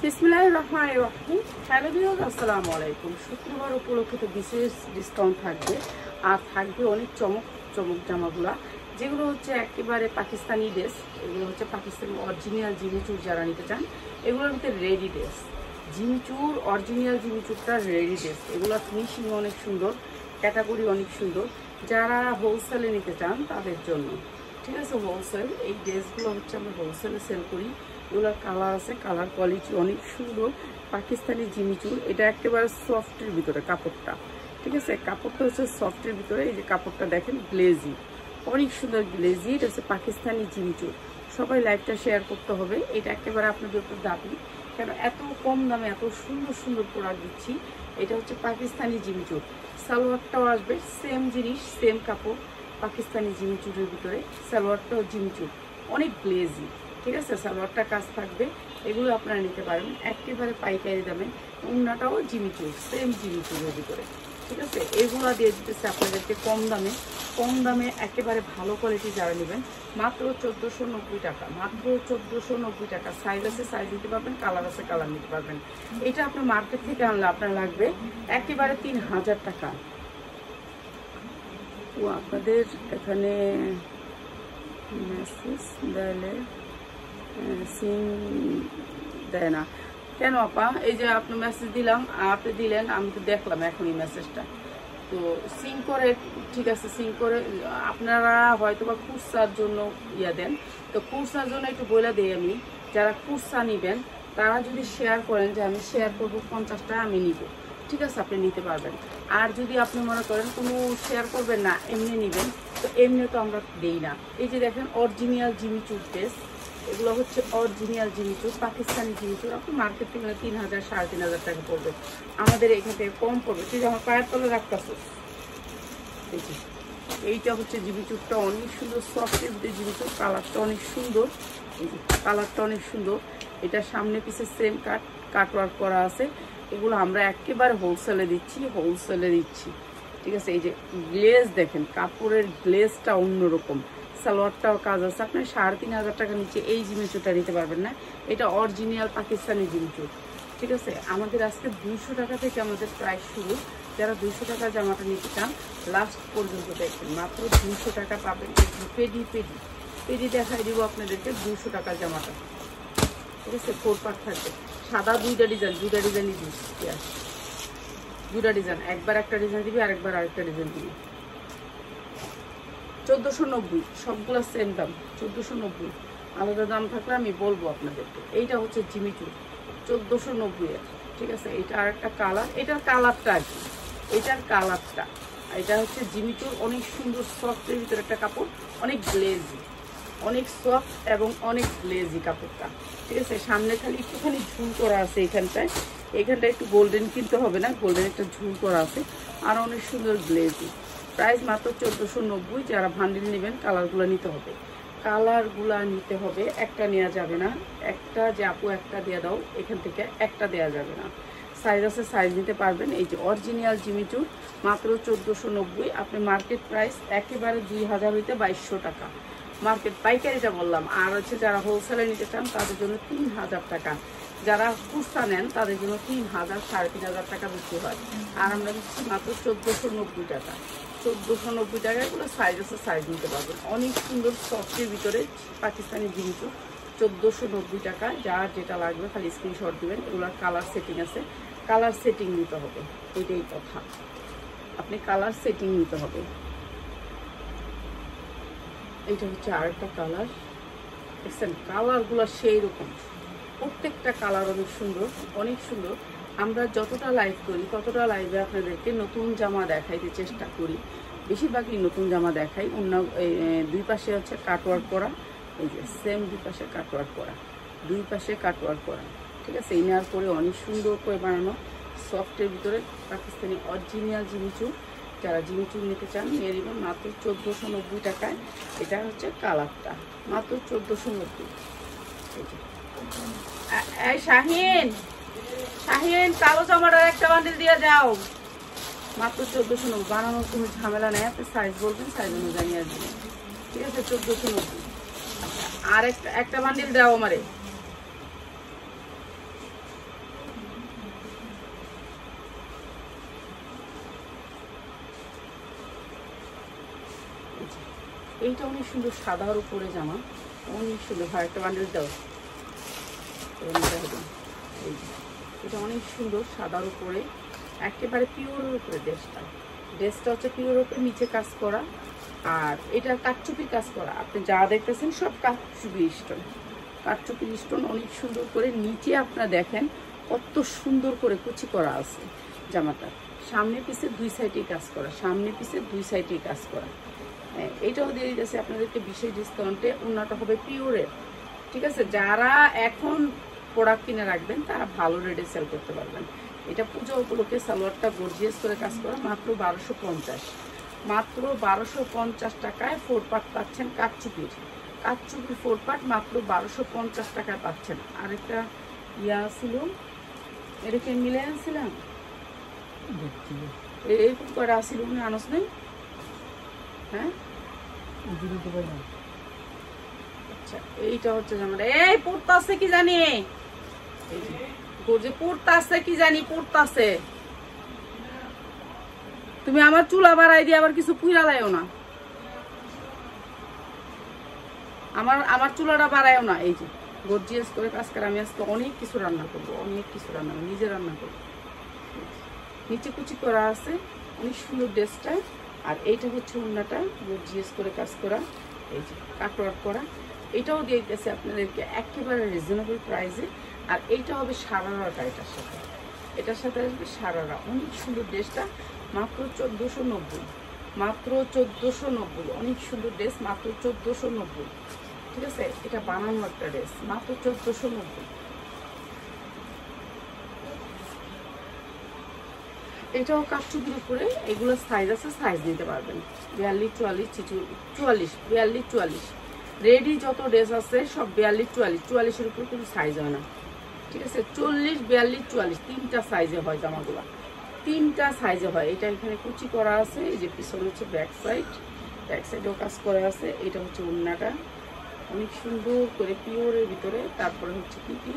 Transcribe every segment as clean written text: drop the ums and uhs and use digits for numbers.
বিসমিল্লাহির রহমানির রহিম। Hello viewers, আসসালামু আলাইকুম। শুক্রবার উপলক্ষে তো বিশেষ ডিসকাউন্ট থাকবে, আর থাকবে অনেক চমক চমক জামাগুলা, যেগুলো হচ্ছে একেবারে পাকিস্তানি ড্রেস। এগুলো হচ্ছে পাকিস্তানি অরিজিনাল জিমিচুর যারা নিতে চান, এগুলোর ভিতরে রেডি ড্রেস। জিমিচুর অরিজিনাল জিমিচুরটা রেডি ড্রেস, এগুলো ফিনিশিং অনেক সুন্দর, ক্যাটাগরি অনেক সুন্দর। যারা হোলসেলে নিতে চান তাদের জন্য, ঠিক আছে। হোলসেল এই ড্রেসগুলো হচ্ছে আমরা হোলসেলে সেল করি। এগুলোর কালার আছে, কালার কোয়ালিটি অনেক সুন্দর। পাকিস্তানি জিমিচুর, এটা একেবারে সফটের ভিতরে কাপড়টা, ঠিক আছে। কাপড়টা হচ্ছে সফটের ভিতরে। এই যে কাপড়টা দেখেন, গ্লেজি, অনেক সুন্দর গ্লেজি। এটা হচ্ছে পাকিস্তানি জিমিচুর। সবাই লাইভটা শেয়ার করতে হবে। এটা একেবারে আপনাদের উপর দাবি, কেন এত কম দামে এত সুন্দর সুন্দর প্রোডাক্ট দিচ্ছি। এটা হচ্ছে পাকিস্তানি জিমিচুর। সালোয়ারটাও আসবে সেম জিনিস, সেম কাপড়, পাকিস্তানি জিমিচুরের ভিতরে। সালোয়ারটাও জিমিচুর, অনেক গ্লেজি, ঠিক আছে। সালোয়ারটা কাজ থাকবে। এগুলো আপনারা নিতে পারেন একেবারে পাইকারি দামে। ওড়নাটাও জিমিচুর, সেম জিমিচুরের ভিতরে, ঠিক আছে। এগুলো দিয়ে দিতেছে আপনাদেরকে কম দামে। কম দামে একেবারে ভালো কোয়ালিটি যারা নেবেন, মাত্র 1490 টাকা, মাত্র 1490 টাকা। সাইজ আছে, সাইজ নিতে পারবেন, কালার আছে, কালার নিতে পারবেন। এটা আপনার মার্কেট থেকে আনলে আপনার লাগবে একেবারে 3000 টাকা। ও আপনাদের এখানে মেসেজ দিলে সিম দেয় না কেন আপা? এই যে আপনি মেসেজ দিলাম, আপনি দিলেন, আমি তো দেখলাম এখনই মেসেজটা। তো সিং করে, ঠিক আছে, সিং করে আপনারা হয়তো বা কুরসার জন্য দেন। তো কুরসার জন্য একটু বলে দিই আমি, যারা কুরসা নেবেন তারা যদি শেয়ার করেন যে আমি শেয়ার করবো 50টা আমি নিব, ঠিক আছে, আপনি নিতে পারবেন। আর যদি আপনি মনে করেন কোনো শেয়ার করবেন না, এমনি নেবেন, তো এমনি তো আমরা দেই না। এই যে দেখেন অরিজিনাল জিমিচুর ড্রেস, এগুলো হচ্ছে অরিজিনাল জিমিচুর, পাকিস্তানি জিমিচুর। আপনি মার্কেট থেকে 3000 3500 টাকা পড়বে, আমাদের এখান থেকে কম পড়বে। ঠিক আছে, আমার পায়ের তলে রাখতেছে। এইটা হচ্ছে জিমিচুরটা অনেক সুন্দর, সফটের ভিতরে জিমিচুর। কালারটা অনেক সুন্দর, এই যে কালারটা অনেক সুন্দর। এটা সামনে পিছে সেম কাটওয়ার্ক করা আছে। এগুলো আমরা একেবারে হোলসেলে দিচ্ছি, হোলসেলে দিচ্ছি, ঠিক আছে। এই যে গ্লেজ দেখেন, কাপড়ের গ্লেজটা অন্যরকম। সালোয়ারটাও কাজ আছে। আপনার 3500 টাকার নিচে এই জিমিচুরটা নিতে পারবেন না। এটা অরিজিনাল পাকিস্তানি জিমিচুর, ঠিক আছে। আমাদের আজকে 200 টাকা থেকে আমাদের প্রাইস শুরু। যারা 200 টাকার জামাটা নিতে চান লাস্ট পর্যন্ত দেখবেন, মাত্র 200 টাকা পাবেন। পেডি পেডি পেডি দেখাই দিব আপনাদেরকে 200 টাকার জামাটা, ঠিক আছে। 4 পার্ট থাকবে, সাদা দুইটা ডিজাইন দিচ্ছি, দুটা ডিজাইন, একবার একটা ডিজাইন দিবি, আরেকবার আরেকটা ডিজাইন দিবি। 1490, সবগুলো সেম দাম, 1490। আলাদা দাম থাকলে আমি বলবো আপনাদেরকে। এইটা হচ্ছে জিমিচুর, 1490, ঠিক আছে। এটা আর একটা কালার, এটার কালারটা আর কি, এটার কালারটা। এটা হচ্ছে জিমিচুর, অনেক সুন্দর সফটের ভিতরে একটা কাপড়, অনেক গ্লেজি, অনেক সফট এবং অনেক গ্লেজি কাপড়টা, ঠিক আছে। সামনে খালি একটুখানি ঝুল করা আছে এইখানটায়, এইখানটায় একটু গোল্ডেন কিনতে হবে না, গোল্ডেন একটা ঝুল করা আছে, আর অনেক সুন্দর গ্লেজি। প্রাইস মাত্র 1490। যারা ভান্ডিল নেবেন কালারগুলো নিতে হবে, কালারগুলা নিতে হবে, একটা নেওয়া যাবে না। একটা যে আপু একটা দিয়ে দাও, এখান থেকে একটা দেওয়া যাবে না। সাইজ আছে, সাইজ নিতে পারবেন। এই যে অরিজিনাল জিমিচুর, মাত্র 1490। আপনি মার্কেট প্রাইস একেবারে 2000 হইতে 2200 টাকা মার্কেট, পাইকারিটা বললাম। আর হচ্ছে যারা হোলসেলে নিতে চান তাদের জন্য 3000 টাকা। যারা খুচরা নেন তাদের জন্য 3000 3500 টাকা বিক্রি হয়। আর আমরা দিচ্ছি মাত্র 1490 টাকা, 1490 টাকা। এগুলো সাইজ আছে, সাইজ নিতে পারবেন। অনেক সুন্দর সফটের ভিতরে পাকিস্তানি জিমিচুর, 1490 টাকা। যার যেটা লাগবে খালি স্ক্রিনশট দিবেন। এগুলোর কালার সেটিং আছে, কালার সেটিং নিতে হবে, এটাই কথা। আপনি কালার সেটিং নিতে হবে। এইটা হচ্ছে আরেকটা কালার, দেখছেন কালারগুলো সেই রকম, প্রত্যেকটা কালার অনেক সুন্দর, অনেক সুন্দর। আমরা যতটা লাইভ করি ততটা লাইভে আপনাদেরকে নতুন জামা দেখাইতে চেষ্টা করি, বেশিরভাগই নতুন জামা দেখাই। অন্য দুই পাশে হচ্ছে কাটওয়ার্ক করা, এই যে সেম দুই পাশে কাটওয়ার্ক করা, দুই পাশে কাটওয়ার্ক করা, ঠিক আছে। ইনার করে অনেক সুন্দর করে বানানো, সফটের ভিতরে পাকিস্তানি অরিজিনাল জিমিচুর। যারা জিমিচুর নিতে চান নিয়ে নেবেন মাত্র 1490 টাকায়। এটা হচ্ছে কালারটা, মাত্র 1490। এই শাহিন, শাহিন কালো জামাটার একটা বান্ডিল দিয়ে যাও, মাত্র 1490। বানানোর কোনো ঝামেলা নেই, আপনি সাইজ বলবেন, সাইজ অনুযায়ী নিয়ে আসবেন, ঠিক আছে। 1490। আর একটা বান্ডিল দাও আমারে। এইটা অনেক সুন্দর সাদার উপরে জামা, অনেক সুন্দর। ভাই একটা বান্ডেল দাও, এটা অনেক সুন্দর সাদার উপরে, একেবারে পিওরের উপরে ড্রেসটা হচ্ছে পিওরের উপরে, নিচে কাজ করা, আর এটা কাঠচুপির কাজ করা। আপনি যা দেখতেছেন সব কাঠচুপির স্টোন, অনেক সুন্দর করে নিচে আপনারা দেখেন কত সুন্দর করে কুচি করা আছে জামাটা। সামনে পিছে দুই সাইডেই কাজ করা। হ্যাঁ, এটাও দিয়ে দিতেছে আপনাদেরকে বিশেষ ডিসকাউন্টে। ওড়নাটা হবে পিওরের, ঠিক আছে? যারা এখন প্রোডাক্ট কিনে রাখবেন তারা ভালো রেটে সেল করতে পারবেন। এটা পূজা উপলক্ষে সালোয়ারটা গর্জিয়াস করে কাজ করা, মাত্র 1250 টাকায় 4 পার্ট পাচ্ছেন। কাঠচুপির 4 পার্ট মাত্র 1250 টাকায় পাচ্ছেন। আরেকটা ইয়া ছিল, এটাকে মিলে আনছিলাম, এরকম করে আসছিল উনি আনস নেই। হ্যাঁ আচ্ছা, এইটা হচ্ছে জামাটা। এই পড়তাছে কি জানি, পড়তাছে। তুমি আমার চুলা বাড়াই দিয়ে আবার কিছু পুইরা লাইও না, আমার চুলাটা বাড়াইও না। এই যে গর্জিয়াস করে কাজ করে। আমি আজকে অনেক কিছু রান্না করবো, নিজে রান্না করবো। নিচে কুচি করা আছে, অনেক সুন্দর ড্রেসটা। আর এইটা হচ্ছে ওড়নাটা গর্জিয়াস করে কাজ করা, এই যে কাটওয়ার্ক করা। এটাও দিয়ে দিতেছে আপনাদেরকে একেবারে রিজনেবল প্রাইসে। আর এইটা হবে সারারাটা, এটার সাথে আসবে সারারা। অনেক সুন্দর ড্রেসটা, মাত্র 1490, অনেক সুন্দর ড্রেস, মাত্র 1490, ঠিক আছে? এটা বানানো একটা ড্রেস, মাত্র 1490। এটাও কাঠচুপির উপরে। এগুলো সাইজ আছে, সাইজ নিতে পারবেন 42, 44, 42, রেডি যত ড্রেস আছে সব 42, 44 উপরে কোনো সাইজ হয় না, ঠিক আছে? 40, 42, 44 তিনটা সাইজে হয় জামাগুলো, তিনটা সাইজে হয়। এটা এখানে কুচি করা আছে, এই যে পিছনে হচ্ছে ব্যাক সাইডেও কাজ করা আছে। এটা হচ্ছে ওড়নাটা অনেক সুন্দর করে পিওরের ভিতরে। তারপরে হচ্ছে কি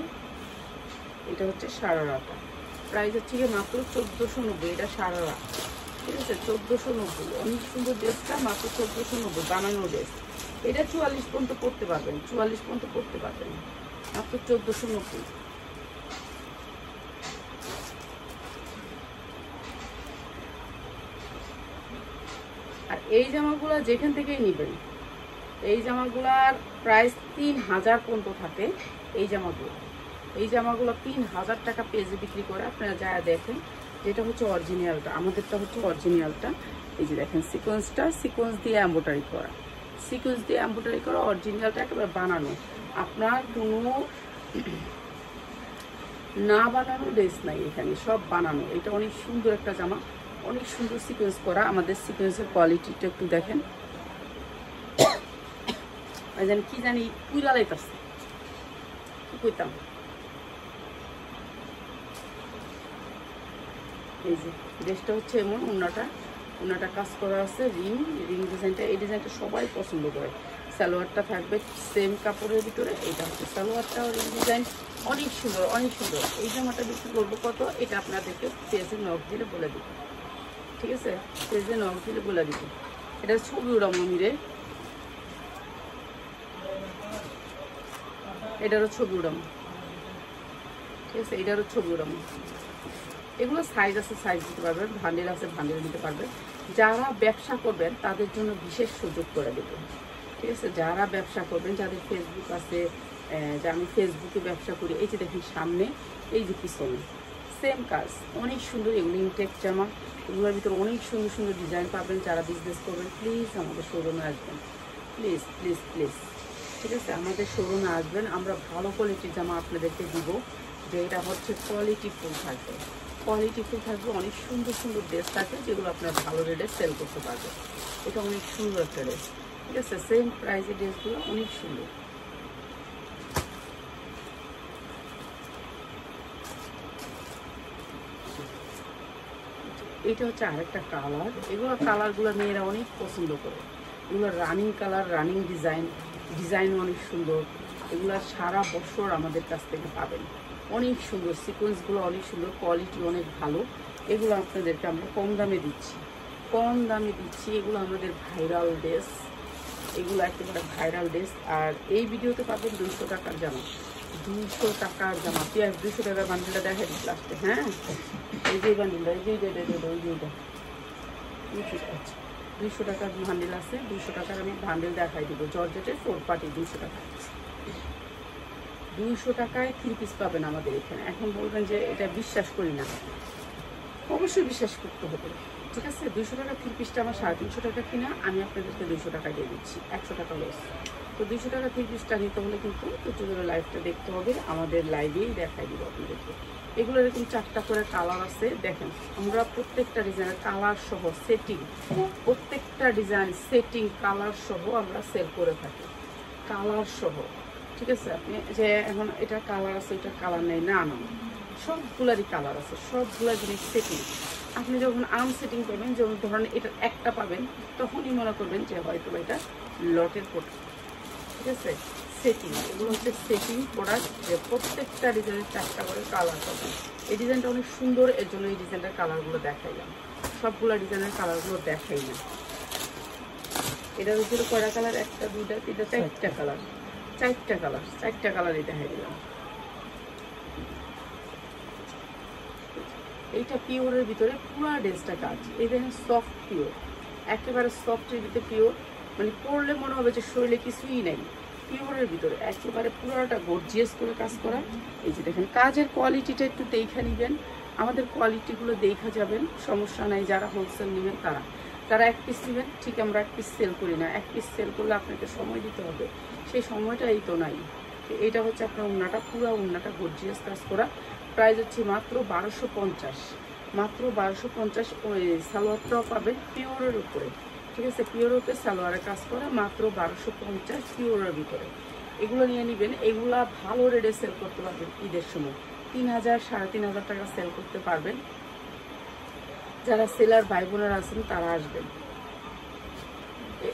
এটা হচ্ছে সারারাটা, প্রাইস হচ্ছে গিয়ে মাত্র 1490। এটা সারারা, ঠিক আছে? 1490, অনেক সুন্দর ড্রেসটা, মাত্র 1490 বানানো ড্রেস। এটা 44 পর্যন্ত পড়তে পারবেন, মাত্র 1490। আর এই জামাগুলো যেখান থেকেই নেবেন, এই জামাগুলার প্রাইস 3000 পর্যন্ত থাকে। এই জামাগুলো 3000 টাকা পেজে বিক্রি করে। আপনারা যা দেখেন, যেটা হচ্ছে অরিজিনালটা, আমাদেরটা হচ্ছে অরিজিনালটা। এই যে দেখেন সিকোয়েন্স দিয়ে এমব্রয়ডারি করা, অরিজিনালটা একেবারে বানানো। আপনার কোনো না বানানো ড্রেস নাই, এখানে সব বানানো। এটা অনেক সুন্দর একটা জামা, অনেক সুন্দর সিকোয়েন্স করা। আমাদের সিকোয়েন্সের কোয়ালিটিটা একটু দেখেন, কি জানি পুরা লাইতাছে, কি কইতাম। এই যে ড্রেসটা হচ্ছে এমন, ওনাটা কাজ করা আছে, রিং ডিজাইনটা। এই ডিজাইনটা সবাই পছন্দ করে। সালোয়ারটা থাকবে সেম কাপড়ের ভিতরে। এটা হচ্ছে সালোয়ারটা, রিং ডিজাইন, অনেক সুন্দর। এই জামাটা বিক্রি করবো কত, এটা আপনাদেরকে পেজে নক দিলে বলে দিব, ঠিক আছে? পেজে নক দিলে বলে দিব। এটা ছবি উড়ামো মিরে, এটারও ছবি উড়ামো, ঠিক আছে? এটারও ছবি উড়ামো। এগুলো সাইজ আছে, সাইজ দিতে পারবেন, ভান্ডেল আছে, ভান্ডেল দিতে পারবেন। যারা ব্যবসা করবেন তাদের জন্য বিশেষ সুযোগ করে দেবো, ঠিক আছে? যারা ব্যবসা করবেন, যাদের ফেসবুক আছে, যে আমি ফেসবুকে ব্যবসা করি, এই যে দেখুন সামনে, এই যে পিছনে সেম কাজ, অনেক সুন্দর। এগুলো ইনটেক জামা, এগুলোর ভিতরে অনেক সুন্দর সুন্দর ডিজাইন পাবেন। যারা বিজনেস করবেন প্লিজ আমাদের শোরুমে আসবেন, প্লিজ, ঠিক আছে? আমাদের শোরুমে আসবেন, আমরা ভালো কোয়ালিটির জামা আপনাদেরকে দিব, যে এটা হচ্ছে কোয়ালিটিফুল থাকবে, অনেক সুন্দর সুন্দর ড্রেস থাকে, যেগুলো আপনার ভালো রেটে সেল করতে পারবেন। এটা অনেক সুন্দর একটা ড্রেস, ঠিক আছে? সেম প্রাইসের ড্রেসগুলো অনেক সুন্দর। এটা হচ্ছে আরেকটা কালার। এগুলো কালারগুলো মেয়েরা অনেক পছন্দ করে। এগুলো রানিং কালার, রানিং ডিজাইন অনেক সুন্দর। এগুলো সারা বছর আমাদের কাছ থেকে পাবেন। অনেক সুন্দর সিকোয়েন্সগুলো, অনেক সুন্দর, কোয়ালিটি অনেক ভালো। এগুলো আপনাদেরকে আমরা কম দামে দিচ্ছি। এগুলো আমাদের ভাইরাল ড্রেস, এগুলো একেবারে ভাইরাল ড্রেস। আর এই ভিডিওতে পাবেন 200 টাকার জামা, 200 টাকার জামা। 200 টাকার বান্ডিলটা দেখা দিচ্ছি লাস্টে। হ্যাঁ, এই যে বান্ডিলটা, এই যে ওই যেটা 200 টাকার বান্ডিল আছে। 200 টাকার আমি বান্ডিল দেখাই দিব। জর্জেটের 4 পার্টি 200 টাকা। 200 টাকায় 3 পিস পাবেন আমাদের এখানে। এখন বলবেন যে এটা বিশ্বাস করি না, অবশ্যই বিশ্বাস করতে হবে, ঠিক আছে। 200 টাকা 3 পিসটা আমার 350 টাকা কিনা, আমি আপনাদেরকে 200 টাকা দিয়ে দিচ্ছি, 100 টাকা লস। তো 200 টাকা 3 পিসটা নিতে হলে কিন্তু একটু ধরে লাইভটা দেখতে হবে, আমাদের লাইভেই দেখাই দিব আপনাদেরকে। এগুলো এরকম 4টা করে কালার আছে। দেখেন, আমরা প্রত্যেকটা ডিজাইনের কালার সহ সেটিং, প্রত্যেকটা ডিজাইন সেটিং কালার সহ আমরা সেল করে থাকি, কালার সহ, ঠিক আছে। আপনি যে এখন এটা কালার আছে, এটা কালার নেই, না না, সবগুলারই কালার আছে, সবগুলা জিনিস সেটিং। আপনি যখন আনসেটিং পাবেন, যেমন ধরেন এটা একটা পাবেন, তখনই মনে করবেন যে হয়তো এটা লটের প্রোডাক্ট, ঠিক আছে। সেটিং, এগুলো হচ্ছে সেটিং প্রোডাক্ট। প্রত্যেকটা ডিজাইনের 4টা করে কালার পাবেন। এই ডিজাইনটা অনেক সুন্দর, এর জন্য এই ডিজাইনটার কালারগুলো দেখাইলাম। সবগুলো ডিজাইনের কালারগুলো দেখাই না। এটার উপরে কয়টা কালার? 1টা 2টা 3টা 4টা কালার, 4টা কালারই দেখাই দিলাম। এইটা পিওরের ভিতরে পুরো ড্রেসটা কাজ। এই দেখেন সফট পিওর, একেবারে সফটের ভিতরে পিওর, মানে পরলে মনে হবে যে শরীরে কিছুই নেই। পিওরের ভিতরে একেবারে পুরোটা গর্জিয়াস করে কাজ করা। এই যে দেখেন কাজের কোয়ালিটিটা একটু দেখা নিবেন, আমাদের কোয়ালিটিগুলো দেখা যাবেন, সমস্যা নাই। যারা হোলসেল নেবেন তারা 1 পিস নেবেন, ঠিক আমরা 1 পিস সেল করি না। 1 পিস সেল করলে আপনাকে সময় দিতে হবে, সেই সময়টা এই তো নাই। এটা হচ্ছে আপনার ওড়নাটা, পুরো ওড়নাটা গর্জিয়াস কাজ করা। প্রাইস হচ্ছে মাত্র 1250, মাত্র 1250। ওই সালোয়ারটাও পাবেন পিওরের উপরে, ঠিক আছে, পিওরের উপরে সালোয়ারের কাজ করা, মাত্র 1250 পিওরের ভিতরে। এগুলো নিয়ে নেবেন, এগুলা ভালো রেটে সেল করতে পারবেন। ঈদের সময় 3000 3500 টাকা সেল করতে পারবেন। যারা সেলার ভাই বোনেরা আছেন তারা আসবেন।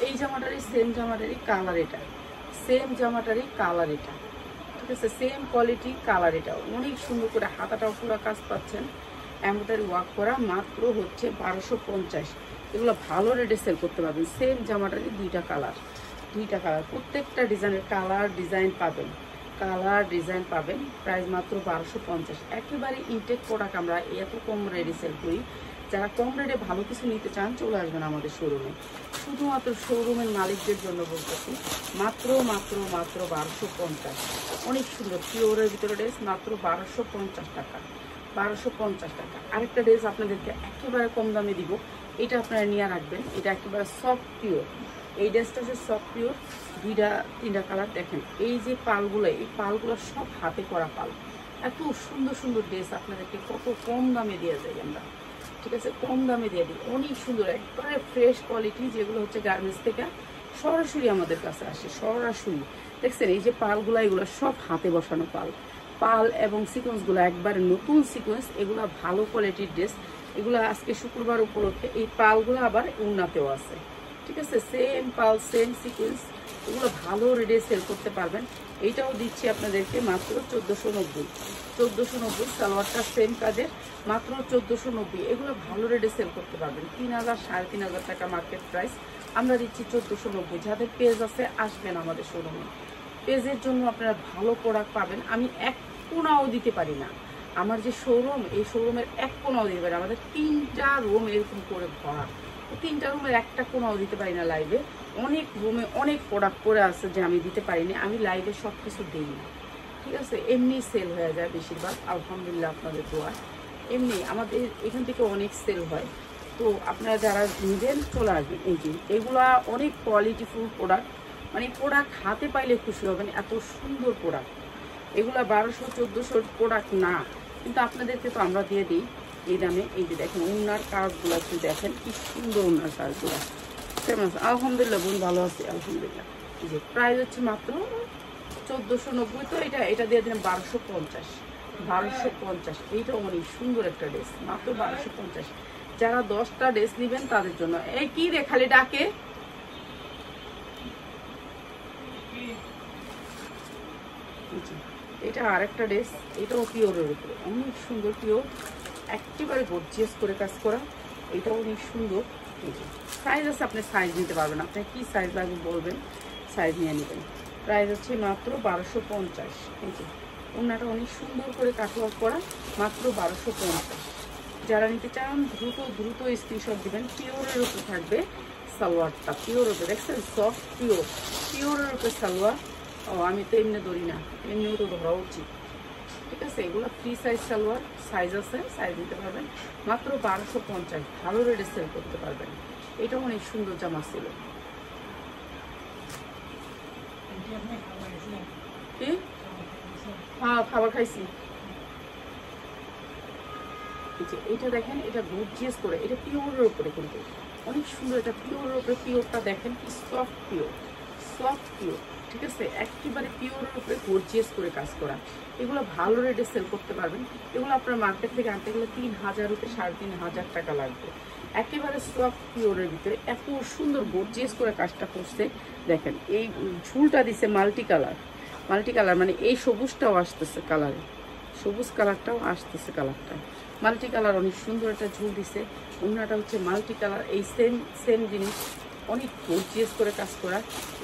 এই জামাটারই সেম জামাটারই কালার এটা, সেম জামাটারই কালার এটা, ঠিক আছে, সেম কোয়ালিটি কালার এটা। অনেক সুন্দর করে হাতাটাও পুরো কাজ পাচ্ছেন, এমব্রয়ডারি ওয়ার্ক করা, মাত্র হচ্ছে 1250। এগুলো ভালো রেটে সেল করতে পারবেন। সেম জামাটারই 2টা কালার, প্রত্যেকটা ডিজাইনের কালার ডিজাইন পাবেন, প্রাইস মাত্র 1250। একেবারে ইনটেক প্রোডাক্ট আমরা এত কম রেটে সেল করি। যারা কম রেটে ভালো কিছু নিতে চান চলে আসবেন আমাদের শোরুমে। শুধুমাত্র শোরুমের মালিকদের জন্য বলতেছি, মাত্র 1250। অনেক সুন্দর পিওরের ভিতরে ড্রেস, মাত্র 1250 টাকা, 1250 টাকা। আরেকটা ড্রেস আপনাদেরকে একেবারে কম দামে দিব, এটা আপনারা নিয়ে রাখবেন। এটা একেবারে সফট পিওর, এই ড্রেসটা হচ্ছে সফট পিওর। 2টা 3টা কালার। দেখেন এই যে পালগুলো, এই পালগুলো সব হাতে করা পাল। এত সুন্দর সুন্দর ড্রেস আপনাদেরকে কত কম দামে দিয়ে যাই আমরা, ঠিক আছে, কম দামে দিয়ে দিই। অনেক সুন্দর একবারে ফ্রেশ কোয়ালিটি, যেগুলো হচ্ছে গার্মেন্টস থেকে সরাসরি আমাদের কাছে আসে, সরাসরি। দেখছেন এই যে পালগুলো, এগুলো সব হাতে বসানো পাল এবং সিকোয়েন্সগুলো একবারে নতুন সিকোয়েন্স। এগুলো ভালো কোয়ালিটির ড্রেস। এগুলো আজকে শুক্রবার উপলক্ষে এই পালগুলো আবার উন্নাতেও আছে, ঠিক আছে, সেম পাল সেম সিকোয়েন্স। এগুলো ভালো রেটে সেল করতে পারবেন। এইটাও দিচ্ছি আপনাদেরকে মাত্র 1490। সালোয়ারটা সেম কাজের, মাত্র 1490। এগুলো ভালো রেটে সেল করতে পারবেন। 3000 3500 টাকা মার্কেট প্রাইস, আমরা দিচ্ছি 1490। যাদের পেজ আছে আসবেন আমাদের শোরুমে, পেজের জন্য আপনারা ভালো প্রোডাক্ট পাবেন। আমি 1 কোনাও দিতে পারি না, আমার যে শোরুম, এই শোরুমের 1 কোনাও দিতে পারি। আমাদের 3টা রুম এরকম করে ভরা, 3টা রুমের 1টা কোনাও দিতে পারি না লাইভে। অনেক রুমে অনেক প্রোডাক্ট করে আছে যে আমি দিতে পারিনি, আমি লাইভে সব কিছু দিই না, ঠিক আছে। এমনি সেল হয়ে যায় বেশিরভাগ, আলহামদুলিল্লাহ আপনাদের দোয়া। এমনি আমাদের এখান থেকে অনেক সেল হয়। তো আপনারা যারা নেবেন চলে আসবেন। এই যে এগুলা অনেক কোয়ালিটিফুল প্রোডাক্ট, মানে প্রোডাক্ট হাতে পাইলে খুশি হবেন, এত সুন্দর প্রোডাক্ট। এগুলা 1200-1400 প্রোডাক্ট না, কিন্তু আপনাদেরকে তো আমরা দিয়ে দিই এই দামে। এই যে দেখেন ওনার কাজগুলো একটু দেখেন, কি সুন্দর ওনার কাজগুলো। ফেমাস, আলহামদুলিল্লাহ বোন, ভালো আছি আলহামদুলিল্লাহ। এই যে প্রাইস হচ্ছে মাত্র 1490। তো এটা দিয়ে দিলাম 1250। এইটা অনেক সুন্দর একটা ড্রেস, মাত্র 1250। যারা 10টা ড্রেস নেবেন তাদের জন্য। এই কি রে খালি ডাকে, এটা আরেকটা ড্রেস, এটাও পিওরের উপরে, অনেক সুন্দর পিওর, একেবারে গর্জিয়াস করে কাজ করা। এটাও অনেক সুন্দর, সাইজ আছে, আপনি সাইজ নিতে পারবেন, আপনি কি সাইজ লাগবে বলবেন, সাইজ নিয়ে নেবেন। প্রাইস হচ্ছে মাত্র 1250। এই যে ওড়নাটা অনেক সুন্দর করে কাটওয়ার্ক করা, মাত্র 1250। যারা নিতে চান দ্রুত দ্রুত স্ক্রিনশট দিবেন। পিওরের উপর থাকবে সালোয়ারটা, পিওর উপরে দেখছেন, সফট পিওরের উপরে সালোয়ার। ও আমি তো এমনি ধরি না, এমনিও তো ধরা উচিত, ঠিক আছে। এগুলো ফ্রি সাইজ সালোয়ার, সাইজ আছে, সাইজ নিতে পারবেন। মাত্র 1250, ভালো রেটে সেল করতে পারবেন। এটাও অনেক সুন্দর জামা ছিল। কি? হ্যাঁ, খাবার খাইছি। এটা দেখেন, এটা গর্জিয়াস করে, এটা পিওরের উপরে কিন্তু অনেক সুন্দর। এটা পিওরের উপরে, পিওরটা দেখেন কি সফট পিওর, ঠিক আছে। একেবারে পিওরের উপরে গর্জিয়াস করে কাজ করা। এগুলো ভালো রেটে সেল করতে পারবেন। এগুলো আপনার মার্কেট থেকে আনতে গেলে 3000 থেকে 3500 টাকা লাগবে। একেবারে সফট পিওরের ভিতরে এত সুন্দর গর্জিয়াস করে কাজটা করছে। দেখেন এই ঝুলটা দিছে মাল্টি কালার, মানে এই সবুজটাও আসতেছে কালারে, সবুজ কালারটাও আসতেছে, কালারটা মাল্টি কালার, অনেক সুন্দর একটা ঝুল দিছে। ওড়নাটা হচ্ছে মাল্টি কালার, এই সেম জিনিস, অনেক গর্জিয়াস করে কাজ করা।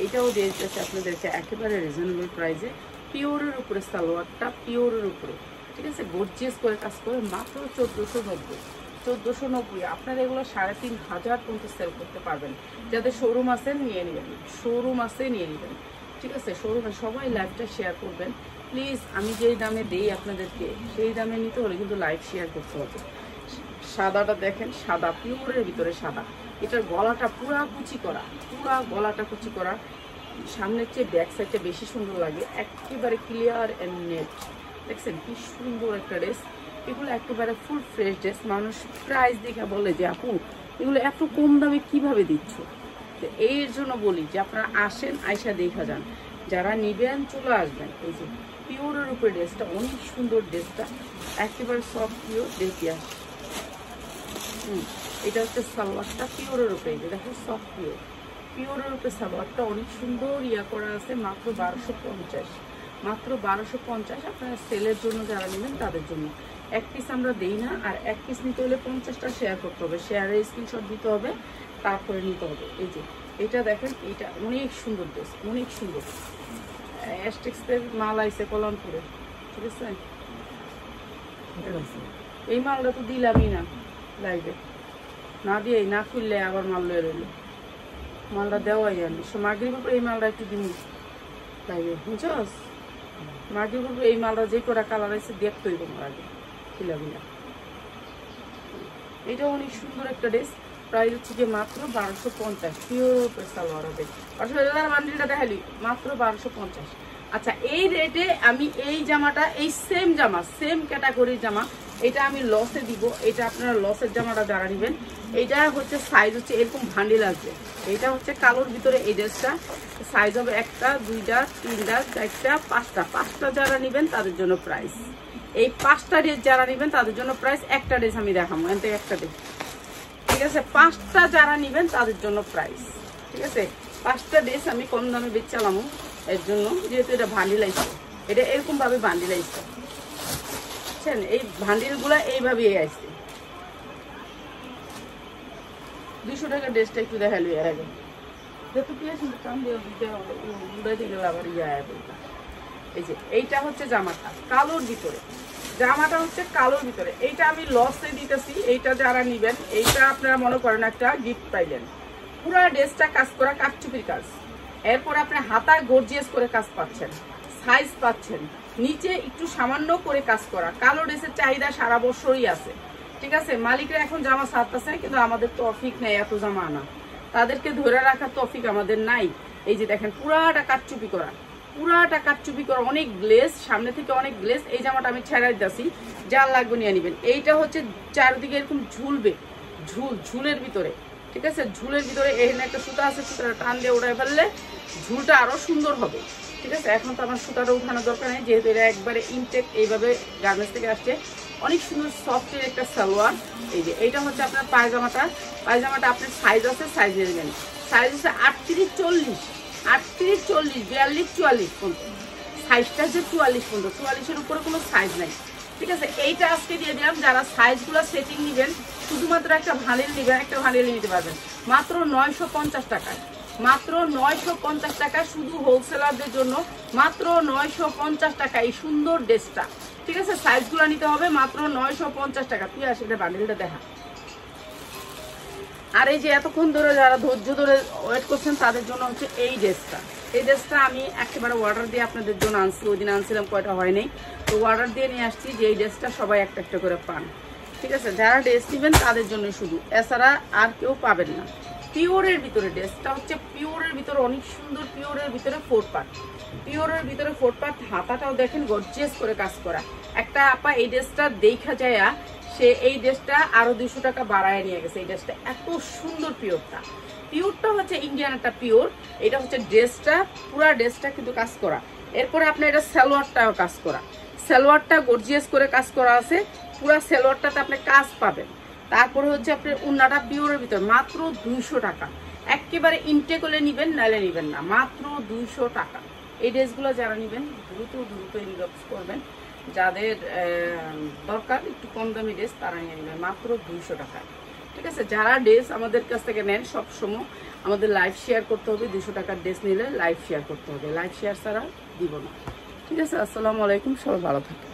এটাও দিয়ে দিতেছে আপনাদেরকে একেবারে রিজনেবল প্রাইসে। পিওরের উপরে সালোয়ারটা, পিওরের উপরে, ঠিক আছে, গর্জিয়াস করে কাজ করে, মাত্র 1490। আপনারা এগুলো 3500 পর্যন্ত সেল করতে পারবেন। যাদের শোরুম আছে নিয়ে নেবেন, ঠিক আছে। শোরুমে সবাই লাইভটা শেয়ার করবেন প্লিজ। আমি যেই দামে দেই আপনাদেরকে সেই দামে নিতে হলে কিন্তু লাইভ শেয়ার করতে হবে। সাদাটা দেখেন, সাদা পিওরের ভিতরে সাদা। এটার গলাটা পুরা কুচি করা, সামনের চেয়ে ব্যাক সাইডটা বেশি সুন্দর লাগে, একেবারে ক্লিয়ার অ্যান্ড নেট। দেখছেন কি সুন্দর একটা ড্রেস। এগুলো একেবারে ফুল ফ্রেশ ড্রেস। মানুষ প্রাইস দেখে বলে যে আপু এগুলো এত কম দামে কিভাবে দিচ্ছ। তো এর জন্য বলি যে আপনারা আসেন, আইসা দেখা যান, যারা নিবেন চলে আসবেন। এই যে পিওরের উপরে ড্রেসটা, অনেক সুন্দর ড্রেসটা, একেবারে সফট পিওর। দেখিয়া এটা হচ্ছে সালোয়ারটা পিওরের উপরে, এই যে দেখো সফট পিওরের উপরে সালোয়ারটা অনেক সুন্দর করা আছে। মাত্র 1250, আপনারা সেলের জন্য যারা নেবেন তাদের জন্য। এক পিস আমরা দেই না, আর এক পিস নিতে হলে 50টা শেয়ার করতে হবে, শেয়ারে স্ক্রিনশট দিতে হবে, তারপরে নিতে হবে। এই যে এটা দেখেন, এটা অনেক সুন্দর ড্রেস, অনেক সুন্দর। অ্যাস্টেক্সের মাল আইছে কলামপুরে, ঠিক আছে। এই মালটা তো দিলামই না লাইভে, না দিয়ে না খুললে আবার মাল লয়ে রইল। মালটা দেওয়াই আমি মাগরিব উপরে এই মালটা একটু দিন লাইভে, বুঝছস। মাগরিব উপরে এই মালটা যে কটা কালার আছে দেখতেই তোমার আগে খিলা। এটা অনেক সুন্দর একটা ড্রেস। প্রাইস হচ্ছে যে মাত্র 1250, পিওর উপরে সালোয়ার হবে। বান্ডিলটা দেখালি মাত্র 1250। আচ্ছা, এই রেটে আমি এই জামাটা, এই সেম জামা, সেম ক্যাটাগরির জামা, এটা আমি লসে দিব। এটা আপনারা লসের জামাটা যারা নেবেন, এইটা হচ্ছে সাইজ হচ্ছে এরকম ভান্ডিল আসবে। এটা হচ্ছে কালোর ভিতরে এই ড্রেসটা সাইজ হবে 1টা 2টা 3টা 4টা 5টা যারা নেবেন তাদের জন্য প্রাইস। এই 5টা ড্রেস যারা নেবেন তাদের জন্য প্রাইস। একটা ড্রেস আমি দেখাবো, এতে একটা ড্রেস, ঠিক আছে। 5টা যারা নেবেন তাদের জন্য প্রাইস, ঠিক আছে। 5টা ড্রেস আমি কম দামে বেচালামো এর জন্য, যেহেতু এটা ভান্ডিল আইছে, এটা এরকম ভাবে ভান্ডিল আইছে, বুঝছেন। এই ভান্ডিলগুলা এইভাবেই আইছে। 200 টাকা ড্রেসটা একটু দেখালো এর আগে, যেহেতু কি আছে কাম দিয়ে উড়াইতে গেলে আবার এই যে এইটা হচ্ছে জামাটা কালোর ভিতরে, জামাটা হচ্ছে কালোর ভিতরে। এইটা আমি লসে দিতেছি। এইটা যারা নিবেন, এইটা আপনারা মনে করেন একটা গিফট পাইলেন। পুরা ড্রেসটা কাজ করা, কাটচুপির কাজ। এরপর আপনি হাতায় গর্জিয়াস করে কাজ পাচ্ছেন, সাইজ পাচ্ছেন, নিচে একটু সামান্য করে কাজ করা। কালো ড্রেসের চাহিদা সারা বছরই আছে, ঠিক আছে। মালিকরা এখন জামা ছাড়তেছে, কিন্তু আমাদের তৌফিক নেই এত জামা আনা, তাদেরকে ধরে রাখার তৌফিক আমাদের নাই। এই যে দেখেন পুরাটা কাটচুপি করা, অনেক গ্লেস, সামনে থেকে অনেক গ্লেস। এই জামাটা আমি ছেড়া দিতেছি, যার লাগবে নিয়ে নিবেন। এইটা হচ্ছে চারদিকে এরকম ঝুলবে, ঝুলের ভিতরে, ঠিক আছে। ঝুলের ভিতরে এখানে একটা সুতা আছে, সুতাটা টান দিয়ে উঠায় ফেললে ঝুলটা আরো সুন্দর হবে, ঠিক আছে। এখন তো আমার সুতাটা উঠানোর দরকার নেই, যেহেতু এটা একবারে ইনটেক এইভাবে গার্মেন্টস থেকে আসছে। অনেক সুন্দর সফটের একটা সালোয়ার। এই যে এইটা হচ্ছে আপনার পায়জামাটা আপনার সাইজ আছে, সাইজ নিয়ে নেবেন। সাইজ হচ্ছে 38 40, 42 44 পর্যন্ত। সাইজটা হচ্ছে 44 পর্যন্ত, 44-এর উপরে কোনো সাইজ নাই। ঠিক আছে, এইটা আজকে দিয়ে দিলাম। যারা সাইজগুলো সেটিং নেবেন, শুধুমাত্র একটা ভাঁড়ের নেবেন, একটা ভাঁড়ের নিতে পারবেন মাত্র 950 টাকায়। মাত্র 950 টাকা, শুধু হোলসেলারদের জন্য মাত্র 950 টাকা এই সুন্দর ড্রেসটা। ঠিক আছে, সাইজগুলো নিতে হবে মাত্র 950 টাকা। তুই আসে এটা বান্ডেলটা দেখা। আর এই যে এতক্ষণ ধরে যারা ধৈর্য ধরে ওয়েট করছেন তাদের জন্য হচ্ছে এই ড্রেসটা। এই ড্রেসটা আমি একেবারে অর্ডার দিয়ে আপনাদের জন্য আনছি। ওই দিন আনছিলাম, কয়টা হয়নি, তো অর্ডার দিয়ে নিয়ে আসছি যে এই ড্রেসটা সবাই একটা একটা করে পান। ঠিক আছে, যারা ড্রেস নেবেন তাদের জন্য শুধু, এছাড়া আর কেউ পাবেন না। পিওরের ভিতরে ড্রেসটা হচ্ছে পিওরের ভিতরে অনেক সুন্দর, পিওরের ভিতরে 4 পার্ট, পিওরের ভিতরে 4 পার্ট। হাতাটাও দেখেন গর্জিয়াস করে কাজ করা। একটা আপা এই ড্রেসটা দেখা যায়, সে এই ড্রেসটা আরো 200 টাকা বাড়ায় নিয়ে গেছে। এই ড্রেসটা এত সুন্দর, পিওরটা হচ্ছে ইন্ডিয়ান একটা পিওর। এটা হচ্ছে ড্রেসটা, পুরা ড্রেসটা কিন্তু কাজ করা। এরপরে আপনার এটা সালোয়ারটাও কাজ করা, সালোয়ারটা গর্জিয়াস করে কাজ করা আছে। পুরা সালোয়ারটাতে আপনি কাজ পাবেন। তারপরে হচ্ছে আপনার উন্নাটা পিওরের ভিতর, মাত্র 200 টাকা। একেবারে ইনটেক হলে নিবেন, নাইলে নিবেন না, মাত্র 200 টাকা। এই ড্রেসগুলো যারা নেবেন দ্রুত ইনবক্স করবেন। যাদের দরকার একটু কম দামি ড্রেস তারা নিয়ে নেবেন মাত্র 200 টাকায়। ঠিক আছে, যারা ড্রেস আমাদের কাছ থেকে নেন সবসময় আমাদের লাইভ শেয়ার করতে হবে। 200 টাকার ড্রেস নিলে লাইভ শেয়ার করতে হবে, লাইভ শেয়ার ছাড়া দিব না। ঠিক আছে, আসসালামু আলাইকুম, সবাই ভালো থাকবেন।